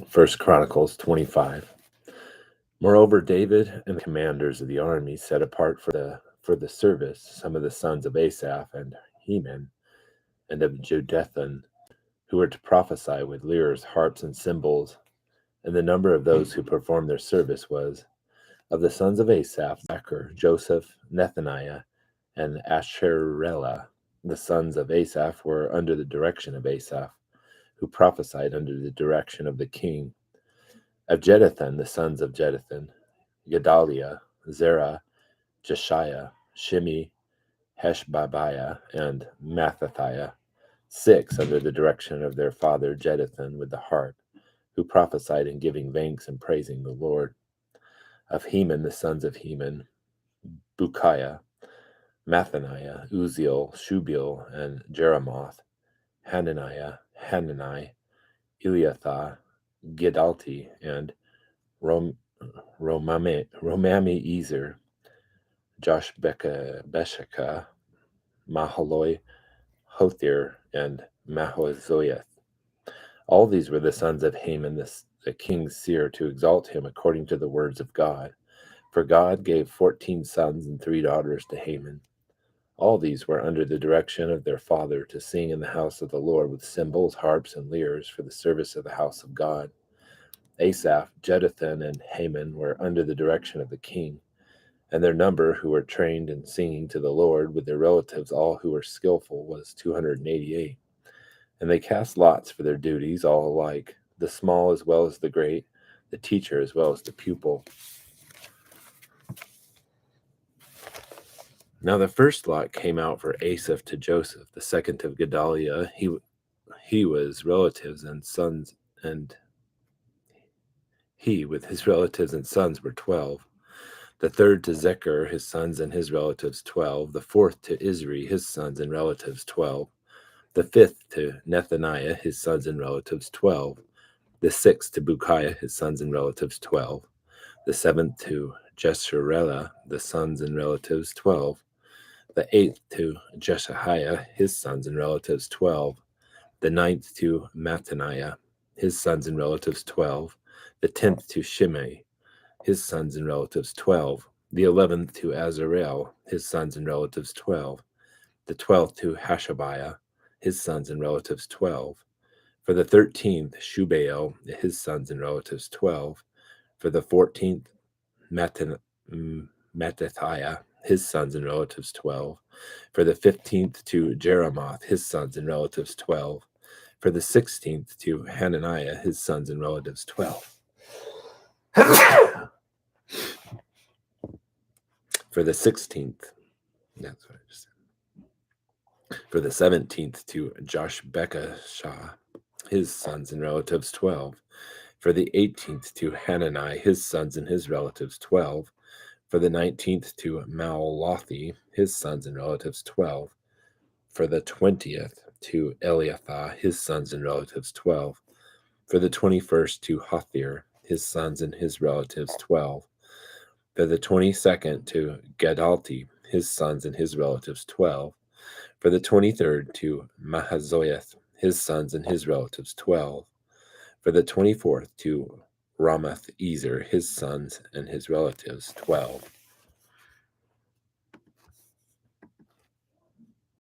First Chronicles 25. Moreover, David and the commanders of the army set apart for the service some of the sons of Asaph and Heman and of Jeduthun, who were to prophesy with lyres, harps, and cymbals. And the number of those who performed their service was, of the sons of Asaph, Zachar, Joseph, Nethaniah, and Asherellah. The sons of Asaph were under the direction of Asaph, who prophesied under the direction of the king. Of Jeduthun, the sons of Jeduthun, Gedaliah, Zerah, Jeshiah, Shimi, Heshbabiah, and Mattathiah, 6 under the direction of their father Jeduthun with the harp, who prophesied in giving thanks and praising the Lord. Of Heman, the sons of Heman, Bukiah, Mathaniah, Uziel, Shubil, and Jeremoth, Hananiah, Hanani, Eliathah, Gedalti, and Romami Ezer, Josh Beshekah, Mahaloi, Hothir, and Mahozoyath. All these were the sons of Haman, the king's seer, to exalt him according to the words of God. For God gave 14 sons and 3 daughters to Haman. All these were under the direction of their father to sing in the house of the Lord with cymbals, harps, and lyres for the service of the house of God. Asaph, Jeduthun, and Haman were under the direction of the king, and their number who were trained in singing to the Lord with their relatives, all who were skillful, was 288. And they cast lots for their duties, all alike, the small as well as the great, the teacher as well as the pupil. Now the first lot came out for Asaph to Joseph, the second of Gedaliah. He was relatives and sons, and he with his relatives and sons were 12. The third to Zechar, his sons and his relatives, 12. The fourth to Isri, his sons and relatives, 12. The fifth to Nethaniah, his sons and relatives, 12. The sixth to Bukiah, his sons and relatives, 12. The seventh to Jesharela, the sons and relatives, 12. The eighth to Jeshahiah, his sons and relatives, 12. The ninth to Mattaniah, his sons and relatives, 12. The 10th to Shimei, his sons and relatives, 12. The 11th to Azarel, his sons and relatives, 12. The 12th to Hashabiah, his sons and relatives, 12. For the 13th, Shubael, his sons and relatives, 12. For the 14th, Mattathiah, his sons and relatives, 12. For the 15th, to Jeremoth, his sons and relatives, 12. For the 16th, to Hananiah, his sons and relatives, 12. For the 16th, that's what I just said. For the 17th, to Josh Bekashah, his sons and relatives, 12. For the 18th, to Hanani, his sons and his relatives, 12. For the 19th, to Maalothi, his sons and relatives, 12. For the 20th, to Eliathah, his sons and relatives, 12. For the 21st, to Hothir, his sons and his relatives, 12. For the 22nd, to Gedalti, his sons and his relatives, 12. For the 23rd, to Mahazoyath, his sons and his relatives, 12. For the 24th, to Ramath Ezer, his sons and his relatives, 12.